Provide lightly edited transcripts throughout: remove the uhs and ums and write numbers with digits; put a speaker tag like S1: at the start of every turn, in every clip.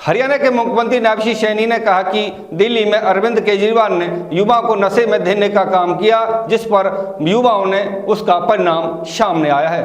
S1: हरियाणा के मुख्यमंत्री नायब सिंह सैनी ने कहा कि दिल्ली में अरविंद केजरीवाल ने युवाओं को नशे में देने का काम किया, जिस पर युवाओं ने उसका परिणाम सामने आया है।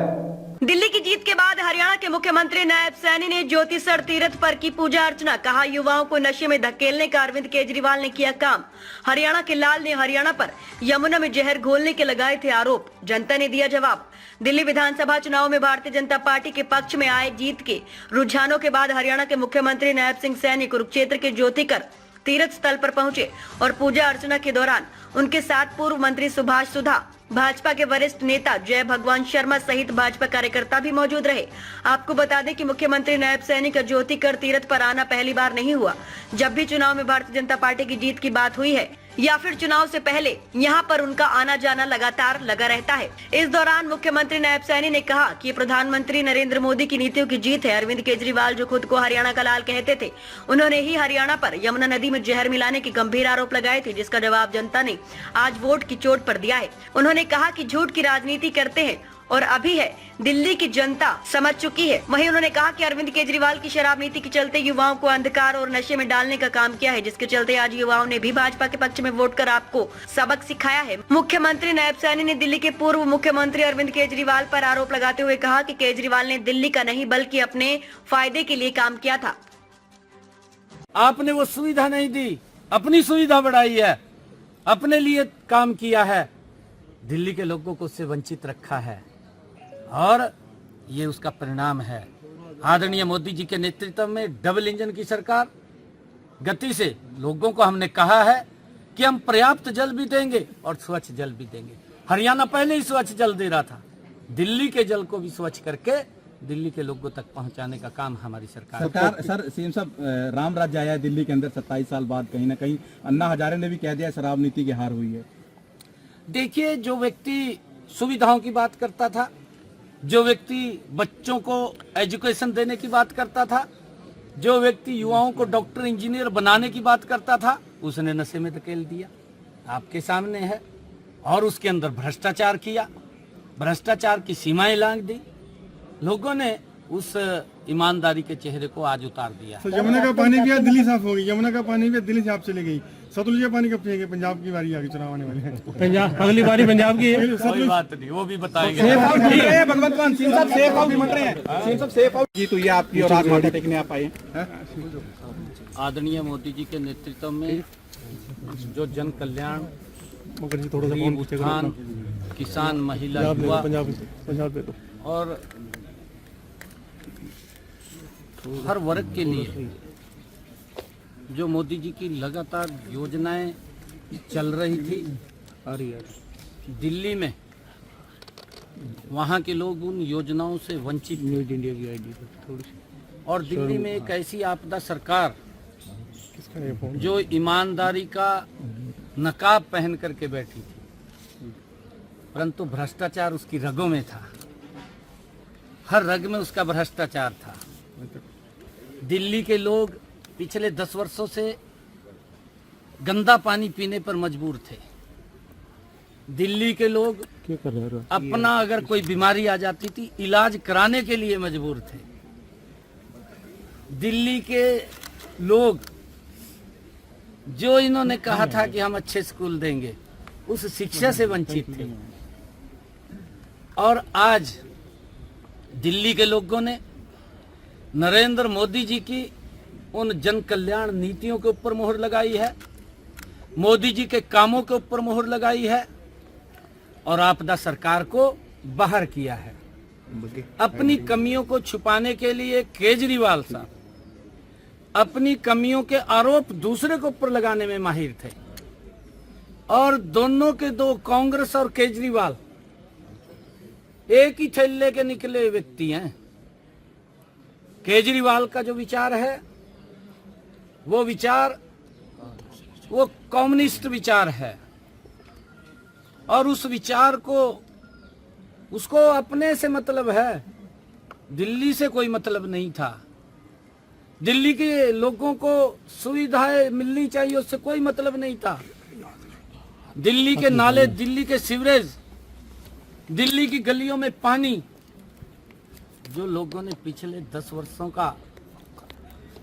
S2: दिल्ली की जीत के बाद हरियाणा के मुख्यमंत्री नायब सैनी ने ज्योतिसर तीर्थ पर की पूजा अर्चना। कहा, युवाओं को नशे में धकेलने का अरविंद केजरीवाल ने किया काम। हरियाणा के लाल ने हरियाणा पर यमुना में जहर घोलने के लगाए थे आरोप। जनता ने दिया जवाब। दिल्ली विधानसभा चुनाव में भारतीय जनता पार्टी के पक्ष में आए जीत के रुझानों के बाद हरियाणा के मुख्यमंत्री नायब सिंह सैनी कुरुक्षेत्र के ज्योतिकर तीर्थ स्थल पर पहुंचे और पूजा अर्चना के दौरान उनके साथ पूर्व मंत्री सुभाष सुधा, भाजपा के वरिष्ठ नेता जय भगवान शर्मा सहित भाजपा कार्यकर्ता भी मौजूद रहे। आपको बता दें कि मुख्यमंत्री नायब सैनी का ज्योतिकर तीर्थ पर आना पहली बार नहीं हुआ। जब भी चुनाव में भारतीय जनता पार्टी की जीत की बात हुई है या फिर चुनाव से पहले यहां पर उनका आना जाना लगातार लगा रहता है। इस दौरान मुख्यमंत्री नायब सैनी ने कहा कि प्रधानमंत्री नरेंद्र मोदी की नीतियों की जीत है। अरविंद केजरीवाल जो खुद को हरियाणा का लाल कहते थे, उन्होंने ही हरियाणा पर यमुना नदी में जहर मिलाने के गंभीर आरोप लगाए थे, जिसका जवाब जनता ने आज वोट की चोट पर दिया है। उन्होंने कहा कि झूठ की राजनीति करते हैं और अभी है दिल्ली की जनता समझ चुकी है। वहीं उन्होंने कहा कि अरविंद केजरीवाल की शराब नीति के चलते युवाओं को अंधकार और नशे में डालने का काम किया है, जिसके चलते आज युवाओं ने भी भाजपा के पक्ष में वोट कर आपको सबक सिखाया है। मुख्यमंत्री नायब सैनी ने दिल्ली के पूर्व मुख्यमंत्री अरविंद केजरीवाल पर आरोप लगाते हुए कहा कि केजरीवाल ने दिल्ली का नहीं बल्कि अपने फायदे के लिए काम किया था।
S3: आपने वो सुविधा नहीं दी, अपनी सुविधा बढ़ाई है, अपने लिए काम किया है, दिल्ली के लोगों को उससे वंचित रखा है और ये उसका परिणाम है। आदरणीय मोदी जी के नेतृत्व में डबल इंजन की सरकार गति से लोगों को हमने कहा है कि हम पर्याप्त जल भी देंगे और स्वच्छ जल भी देंगे। हरियाणा पहले ही स्वच्छ जल दे रहा था, दिल्ली के जल को भी स्वच्छ करके दिल्ली के लोगों तक पहुंचाने का काम हमारी सरकार।
S4: सर सीएम साहब, राम राज्य आया है दिल्ली के अंदर 27 साल बाद। कहीं ना कहीं अन्ना हजारे ने भी कह दिया शराब नीति की हार हुई है।
S3: देखिए, जो व्यक्ति सुविधाओं की बात करता था, जो व्यक्ति बच्चों को एजुकेशन देने की बात करता था, जो व्यक्ति युवाओं को डॉक्टर इंजीनियर बनाने की बात करता था, उसने नशे में धकेल दिया, आपके सामने है। और उसके अंदर भ्रष्टाचार किया, भ्रष्टाचार की सीमाएं लांघ दी। लोगों ने उस ईमानदारी के चेहरे को आज उतार दिया।
S5: यमुना का पानी भी दिल्ली साफ हो गई, यमुना का पानी भी दिल्ली साफ चली गई। सतलुज का पानी कब पिएंगे? पंजाब की बारी आगे चुनाव आने वाले हैं। पंजाब अगली बारी पंजाब की है।
S3: कोई बात नहीं, वो भी बताएंगे।
S4: भगवंत मान सिंह साहब सेफ हाउस बन रहे हैं। सिंह साहब सेफ हाउस जीत हुई है आपकी और आज माथा टेकने आप आए हैं।
S3: आदरणीय मोदी जी के नेतृत्व में जो जन कल्याण, किसान, महिला, युवा और हर वर्ग के लिए जो मोदी जी की लगातार योजनाएं चल रही थी, दिल्ली में वहाँ के लोग उन योजनाओं से वंचित और दिल्ली में एक ऐसी आपदा सरकार जो ईमानदारी का नकाब पहन करके बैठी थी, परंतु भ्रष्टाचार उसकी रगों में था, हर रग में उसका भ्रष्टाचार था। दिल्ली के लोग पिछले 10 वर्षों से गंदा पानी पीने पर मजबूर थे। दिल्ली के लोग अपना अगर कोई बीमारी आ जाती थी, इलाज कराने के लिए मजबूर थे। दिल्ली के लोग जो इन्होंने कहा था कि हम अच्छे स्कूल देंगे, उस शिक्षा से वंचित थे। और आज दिल्ली के लोगों ने नरेंद्र मोदी जी की उन जन कल्याण नीतियों के ऊपर मोहर लगाई है, मोदी जी के कामों के ऊपर मोहर लगाई है और आपदा सरकार को बाहर किया है। अपनी कमियों को छुपाने के लिए केजरीवाल साहब अपनी कमियों के आरोप दूसरे के ऊपर लगाने में माहिर थे और दोनों के दो, कांग्रेस और केजरीवाल, एक ही थैले के निकले व्यक्ति हैं। केजरीवाल का जो विचार है वो विचार वो कम्युनिस्ट विचार है और उस विचार को उसको अपने से मतलब है, दिल्ली से कोई मतलब नहीं था। दिल्ली के लोगों को सुविधाएं मिलनी चाहिए, उससे कोई मतलब नहीं था। दिल्ली के नाले, दिल्ली के सीवरेज, दिल्ली की गलियों में पानी, जो लोगों ने पिछले 10 वर्षों का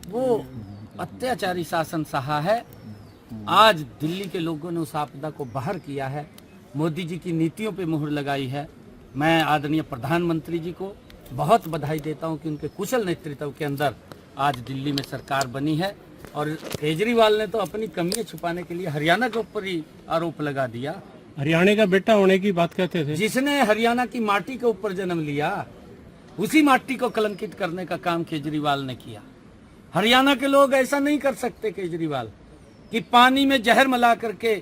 S3: वो अत्याचारी शासन सहा है। आज दिल्ली के लोगों ने उस आपदा को बाहर किया है, मोदी जी की नीतियों पे मुहर लगाई है। मैं आदरणीय प्रधानमंत्री जी को बहुत बधाई देता हूं कि उनके कुशल नेतृत्व के अंदर आज दिल्ली में सरकार बनी है। और केजरीवाल ने तो अपनी कमियां छुपाने के लिए हरियाणा के ऊपर ही आरोप लगा दिया।
S5: हरियाणा का बेटा होने की बात कहते थे।
S3: जिसने हरियाणा की माटी के ऊपर जन्म लिया, उसी माटी को कलंकित करने का काम केजरीवाल ने किया। हरियाणा के लोग ऐसा नहीं कर सकते केजरीवाल, कि पानी में जहर मिला करके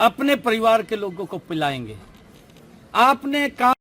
S3: अपने परिवार के लोगों को पिलाएंगे। आपने काम